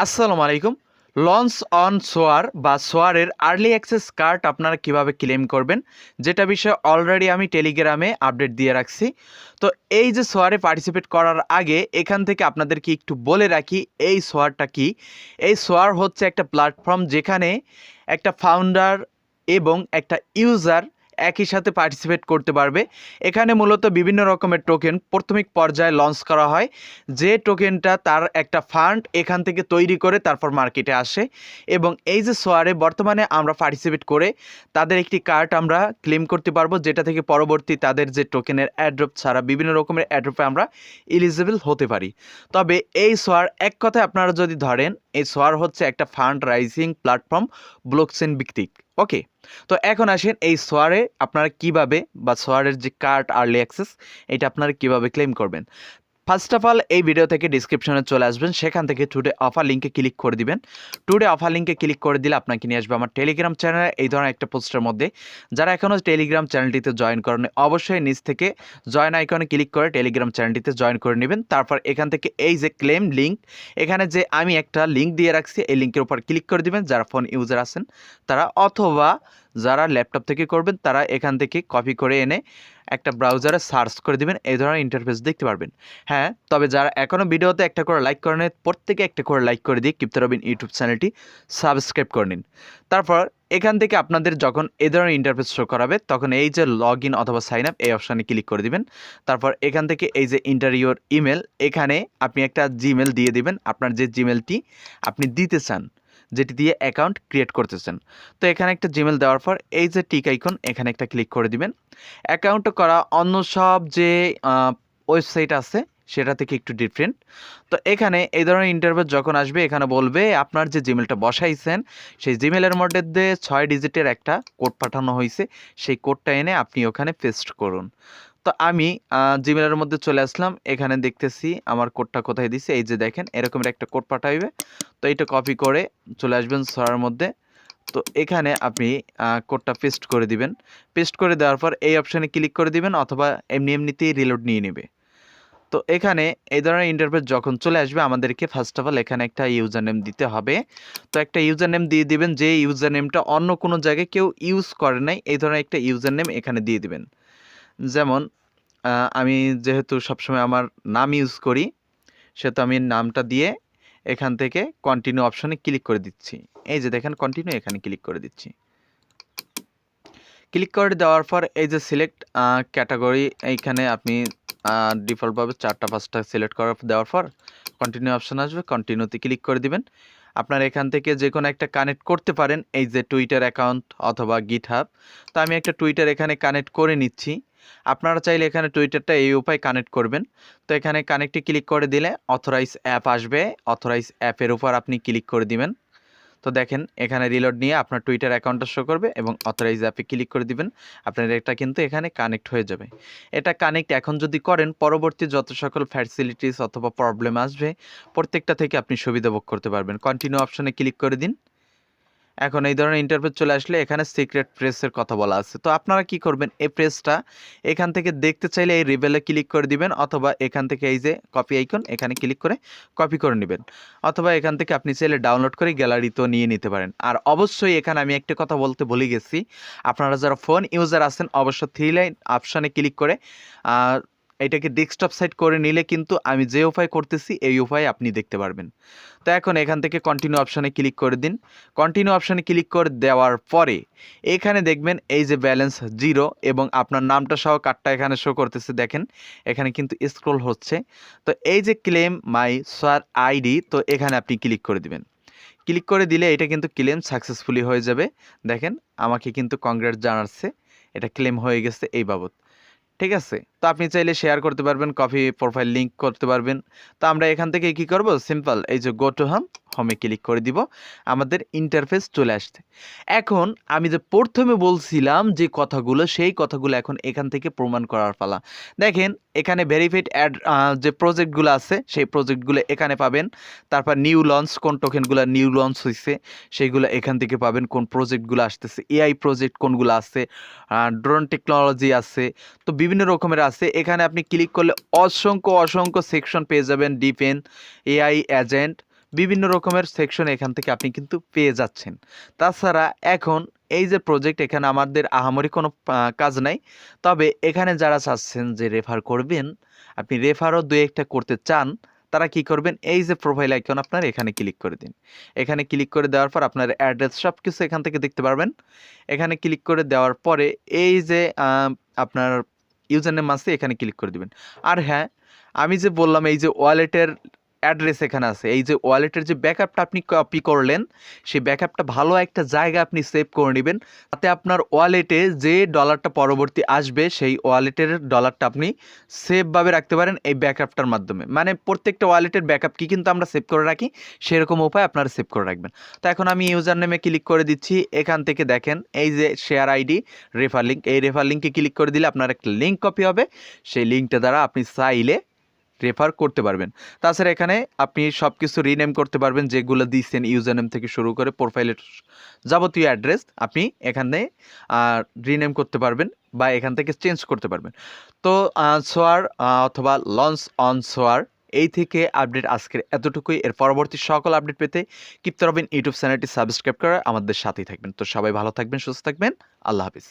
আসসালামু আলাইকুম। Launch on সোয়ার বা সোয়ারের আর্লি অ্যাক্সেস কার্ড আপনারা কিভাবে ক্লেম করবেন, যেটা বিষয়ে অলরেডি আমি টেলিগ্রামে আপডেট দিয়ে রাখছি। তো এই যে সোয়ারে পার্টিসিপেট করার আগে এখান থেকে আপনাদেরকে একটু বলে রাখি এই সোয়ারটা কি। এই সোয়ার হচ্ছে একটা প্ল্যাটফর্ম যেখানে একটা ফাউন্ডার এবং একটা ইউজার একই সাথে পার্টিসিপেট করতে পারবে। এখানে মূলত বিভিন্ন রকমের টোকেন প্রাথমিক পর্যায়ে লঞ্চ করা হয়, যে টোকেনটা তার একটা ফান্ড এখান থেকে তৈরি করে তারপর মার্কেটে আসে। এবং এই যে সোয়ারে বর্তমানে আমরা পার্টিসিপেট করে তাদের একটি কার্ড আমরা ক্লেম করতে পারবো, যেটা থেকে পরবর্তী তাদের যে টোকেনের অ্যাড্রপ ছাড়া বিভিন্ন রকমের অ্যাড্রপে আমরা এলিজিবল হতে পারি। তবে এই সোয়ার এক কথায় আপনারা যদি ধরেন, এই সোয়ার হচ্ছে একটা ফান্ড রাইজিং প্ল্যাটফর্ম, ব্লকচেন ভিত্তিক। ওকে, তো এখন আসেন এই সোয়ারে আপনারা কিভাবে বা সোয়ারের যে কার্ড আর্লি অ্যাক্সেস এটা আপনারা কিভাবে ক্লেম করবেন। ফার্স্ট অফ অল এই ভিডিও থেকে ডিসক্রিপশনে চলে আসবেন, সেখান থেকে টুডে অফার লিঙ্কে ক্লিক করে দিবেন। টুডে অফার লিঙ্কে ক্লিক করে দিলে আপনাকে নিয়ে আসবে আমার টেলিগ্রাম চ্যানেলে এই ধরনের একটা পোস্টের মধ্যে। যারা এখনও টেলিগ্রাম চ্যানেলটিতে জয়েন করেন অবশ্যই নিচ থেকে জয়েন আইকনে ক্লিক করে টেলিগ্রাম চ্যানেলটিতে জয়েন করে নেবেন। তারপর এখান থেকে এই যে ক্লেম লিঙ্ক, এখানে যে আমি একটা লিঙ্ক দিয়ে রাখছি এই লিঙ্কের উপর ক্লিক করে দিবেন যারা ফোন ইউজার আছেন তারা, অথবা যারা ল্যাপটপ থেকে করবেন তারা এখান থেকে কপি করে এনে একটা ব্রাউজারে সার্চ করে দিবেন, এই ধরনের ইন্টারফেস দেখতে পারবেন। হ্যাঁ, তবে যারা এখনও ভিডিওতে একটা করে লাইক করেন প্রত্যেকে একটা করে লাইক করে দিয়ে কিপ্তে রবিন ইউটিউব চ্যানেলটি সাবস্ক্রাইব করে নিন। তারপর এখান থেকে আপনাদের যখন এই ধরনের ইন্টারফেস শো করাবে তখন এই যে লগ ইন অথবা সাইন আপ এই অপশানে ক্লিক করে দিবেন। তারপর এখান থেকে এই যে ইন্টার ইউর ইমেল, এখানে আপনি একটা জিমেল দিয়ে দিবেন, আপনার যে জিমেলটি আপনি দিতে চান, যেটি দিয়ে অ্যাকাউন্ট ক্রিয়েট করতেছেন। তো এখানে একটা জিমেল দেওয়ার পর এই যে টিক আইকন এখানে একটা ক্লিক করে দিবেন। অ্যাকাউন্ট করা অন্য সব যে ওয়েবসাইট আছে সেটা থেকে একটু ডিফারেন্ট। তো এখানে এই ধরনের ইন্টারভিউ যখন আসবে এখানে বলবে আপনার যে জিমেলটা বসাইছেন সেই জিমেলের মধ্যে 6 ডিজিটের একটা কোড পাঠানো হয়েছে, সেই কোডটা এনে আপনি ওখানে পেস্ট করুন। তো আমি জিমেলের মধ্যে চলে আসলাম, এখানে দেখতেছি আমার কোডটা কোথায় দিছে, এই যে দেখেন এরকমের একটা কোড পাঠাইবে। তো এইটা কপি করে চলে আসবেন সরার মধ্যে। তো এখানে আপনি কোডটা পেস্ট করে দিবেন। পেস্ট করে দেওয়ার পর এই অপশানে ক্লিক করে দিবেন, অথবা এমনিতেই রিলোড নিয়ে নেবে। তো এখানে এই ধরনের ইন্টারফেস যখন চলে আসবে আমাদেরকে ফার্স্ট অফ অল এখানে একটা ইউজার নেম দিতে হবে। তো একটা ইউজার নেম দিয়ে দিবেন, যে ইউজার নেমটা অন্য কোনো জায়গায় কেউ ইউজ করে নাই, এই ধরনের একটা ইউজার নেম এখানে দিয়ে দিবেন। যেমন আমি যেহেতু সবসময় আমার নাম ইউজ করি সেহেতু আমি নামটা দিয়ে এখান থেকে কন্টিনিউ অপশনে ক্লিক করে দিচ্ছি। এই যে দেখেন কন্টিনিউ, এখানে ক্লিক করে দিচ্ছি। ক্লিক করে দেওয়ার পর এই যে সিলেক্ট ক্যাটাগরি, এইখানে আপনি ডিফল্টভাবে 4টা 5টা সিলেক্ট করে দেওয়ার পর কন্টিনিউ অপশন আসবে, কন্টিনিউতে ক্লিক করে দিবেন। আপনার এখান থেকে যে কোনো একটা কানেক্ট করতে পারেন, এই যে টুইটার অ্যাকাউন্ট অথবা গিটহাব। তো আমি একটা টুইটার এখানে কানেক্ট করে নিচ্ছি। আপনারা চাইলে এখানে টুইটারটা এই উপায় কানেক্ট করবেন। তো এখানে কানেক্টে ক্লিক করে দিলে অথরাইজ অ্যাপ আসবে, অথরাইজ অ্যাপের উপর আপনি ক্লিক করে দিবেন। তো দেখেন এখানে রিলোড নিয়ে আপনার টুইটার অ্যাকাউন্টটা শো করবে এবং অথরাইজ অ্যাপে ক্লিক করে দিবেন, আপনার এটা কিন্তু এখানে কানেক্ট হয়ে যাবে। এটা কানেক্ট এখন যদি করেন পরবর্তী যত সকল ফ্যাসিলিটিস অথবা প্রবলেম আসবে প্রত্যেকটা থেকে আপনি সুবিধা ভোগ করতে পারবেন। কন্টিনিউ অপশনে ক্লিক করে দিন। এখন এই ধরনের ইন্টারফেস চলে আসলে এখানে সিক্রেট প্রেসের কথা বলা আছে। তো আপনারা কি করবেন, এই প্রেসটা এখান থেকে দেখতে চাইলে এই রিবেলে ক্লিক করে দিবেন, অথবা এখান থেকে এই যে কপি আইকন এখানে ক্লিক করে কপি করে নেবেন, অথবা এখান থেকে আপনি চাইলে ডাউনলোড করে গ্যালারিতেও নিয়ে নিতে পারেন। আর অবশ্যই এখানে আমি একটা কথা বলতে ভুলে গেছি, আপনারা যারা ফোন ইউজার আছেন অবশ্যই 3 লাইন অপশানে ক্লিক করে এটাকে ডেস্কটপ সাইট করে নিলে কিন্তু আমি যে উপায় করতেছি এই উপায় আপনি দেখতে পারবেন। তো এখন এখান থেকে কন্টিনিউ অপশানে ক্লিক করে দিন। কন্টিনিউ অপশানে ক্লিক করে দেওয়ার পরে এখানে দেখবেন এই যে ব্যালেন্স 0 এবং আপনার নামটা সহ কার্ডটা এখানে শো করতেছে, দেখেন এখানে কিন্তু স্ক্রল হচ্ছে। তো এই যে ক্লেম মাই সোয়ার আইডি, তো এখানে আপনি ক্লিক করে দিবেন। ক্লিক করে দিলে এটা কিন্তু ক্লেম সাকসেসফুলি হয়ে যাবে। দেখেন আমাকে কিন্তু কংগ্রেস জানাচ্ছে, এটা ক্লেম হয়ে গেছে এই বাবদ। ঠিক আছে, তো আপনি চাইলে শেয়ার করতে পারবেন, কপি প্রোফাইল লিঙ্ক করতে পারবেন। তো আমরা এখান থেকে কি করব, সিম্পল এই যে গো টু হোমে ক্লিক করে দিব, আমাদের ইন্টারফেস চলে আসছে। এখন আমি যে প্রথমে বলছিলাম যে কথাগুলো সেই কথাগুলো এখন এখান থেকে প্রমাণ করার পালা। দেখেন এখানে ভেরিফাইড অ্যাড যে প্রজেক্টগুলো আছে সেই প্রজেক্টগুলো এখানে পাবেন। তারপর নিউ লঞ্চ কোন টোকেনগুলো নিউ লঞ্চ হয়েছে সেইগুলো এখান থেকে পাবেন, কোন প্রজেক্টগুলো আসতেছে, এআই প্রজেক্ট কোনগুলো আছে, ড্রোন টেকনোলজি আছে, তো বিভিন্ন রকমের আছে। এখানে আপনি ক্লিক করলে অসংখ্য অসংখ্য সেকশন পেয়ে যাবেন, ডিফেন্স, এআই এজেন্ট, বিভিন্ন রকমের সেকশন এখান থেকে আপনি কিন্তু পেয়ে যাচ্ছেন। তাছাড়া এখন এই যে প্রজেক্ট, এখানে আমাদের আহামরি কোনো কাজ নাই। তবে এখানে যারা চাচ্ছেন যে রেফার করবেন, আপনি রেফারও দু একটা করতে চান, তারা কি করবেন, এই যে প্রোফাইল আইকন আপনার এখানে ক্লিক করে দিন। এখানে ক্লিক করে দেওয়ার পর আপনার অ্যাড্রেস সব কিছু এখান থেকে দেখতে পারবেন। এখানে ক্লিক করে দেওয়ার পরে এই যে আপনার ইউজার নেম আছে, এখানে ক্লিক করে দিবেন। আর হ্যাঁ, আমি যে বললাম এই যে ওয়ালেটের অ্যাড্রেস এখানে আছে, এই যে ওয়ালেটের যে ব্যাকআপটা আপনি কপি করলেন, সেই ব্যাকআপটা ভালো একটা জায়গায় আপনি সেভ করে নেবেন, তাতে আপনার ওয়ালেটে যে ডলারটা পরবর্তী আসবে সেই ওয়ালেটের ডলারটা আপনি সেভভাবে রাখতে পারেন এই ব্যাকআপটার মাধ্যমে। মানে প্রত্যেকটা ওয়ালেটের ব্যাকআপ কি কিন্তু আমরা সেভ করে রাখি, সেরকম উপায় আপনারা সেভ করে রাখবেন। তো এখন আমি ইউজার নেমে ক্লিক করে দিচ্ছি। এখান থেকে দেখেন এই যে শেয়ার আইডি, রেফার লিঙ্ক, এই রেফার লিঙ্কে ক্লিক করে দিলে আপনার একটা লিঙ্ক কপি হবে, সেই লিঙ্কটা দ্বারা আপনি চাইলে রেফার করতে পারবেন। তাছাড়া এখানে আপনি সব কিছু রিনেম করতে পারবেন, যেগুলো দিচ্ছেন ইউজার নেম থেকে শুরু করে প্রোফাইলের যাবতীয় অ্যাড্রেস আপনি এখানে রিনেম করতে পারবেন বা এখান থেকে চেঞ্জ করতে পারবেন। তো সোয়ার অথবা লঞ্চ অন সোয়ার এই থেকে আপডেট আজকের এতটুকুই। এর পরবর্তী সকল আপডেট পেতে কিপ্তে রবেন ইউটিউব চ্যানেলটি সাবস্ক্রাইব করে আমাদের সাথেই থাকবেন। তো সবাই ভালো থাকবেন, সুস্থ থাকবেন, আল্লাহ হাফিজ।